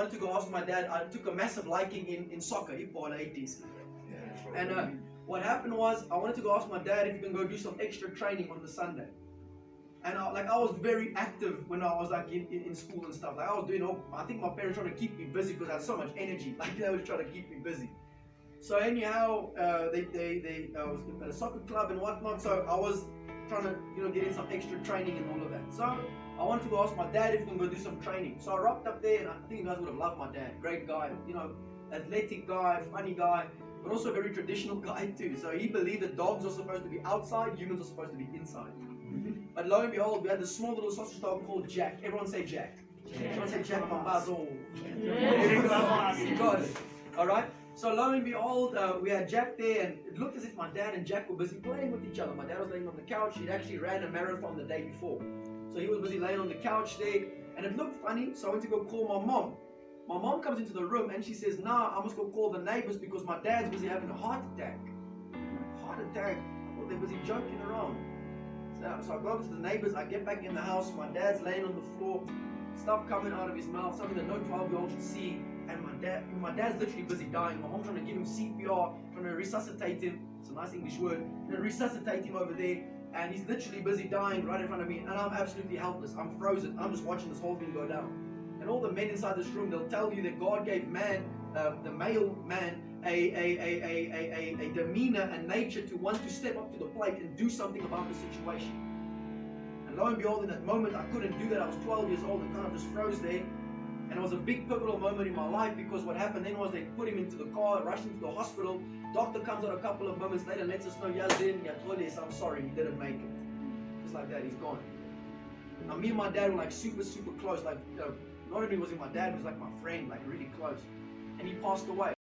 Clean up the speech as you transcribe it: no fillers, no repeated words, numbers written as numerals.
wanted to go ask my dad. I took a massive liking in soccer, football 80s. And what happened was, I wanted to go ask my dad if he can go do some extra training on the Sunday. And I was very active when I was like in school and stuff. Like I was doing I think my parents trying to keep me busy because I had so much energy. Like they were trying to keep me busy. So anyhow, they was at a soccer club and whatnot. So I was trying to get in some extra training and all of that. So I wanted to go ask my dad if we can go do some training. So I rocked up there, and I think you guys would have loved my dad. Great guy, athletic guy, funny guy, but also a very traditional guy too. So he believed that dogs are supposed to be outside, humans are supposed to be inside. But lo and behold, we had this small little sausage dog called Jack. Everyone say Jack. Everyone say Jack Mambazo. You got it. Alright? So lo and behold, we had Jack there, and it looked as if my dad and Jack were busy playing with each other. My dad was laying on the couch. He'd actually ran a marathon the day before. So he was busy laying on the couch there, and it looked funny, so I went to go call my mom. My mom comes into the room and she says, "Nah, I must go call the neighbors because my dad's busy having a heart attack." Heart attack? I thought they were busy joking around. So I go over to the neighbors, I get back in the house, my dad's laying on the floor, stuff coming out of his mouth, something that no 12-year-old should see, and my dad's literally busy dying. My mom's trying to give him CPR, trying to resuscitate him. It's a nice English word. Trying to resuscitate him over there, and he's literally busy dying right in front of me, and I'm absolutely helpless. I'm frozen. I'm just watching this whole thing go down. And all the men inside this room, they'll tell you that God gave man, the male man, a demeanor and nature to want to step up to the plate and do something about the situation. And lo and behold, in that moment, I couldn't do that. I was 12 years old and kind of just froze there. And it was a big pivotal moment in my life, because what happened then was they put him into the car, rushed him to the hospital. Doctor comes out a couple of moments later and lets us know, Yazin, I'm sorry, he didn't make it. Just like that, he's gone. Now me and my dad were like super, super close. Like, not only was he my dad, he was like my friend, like really close. And he passed away.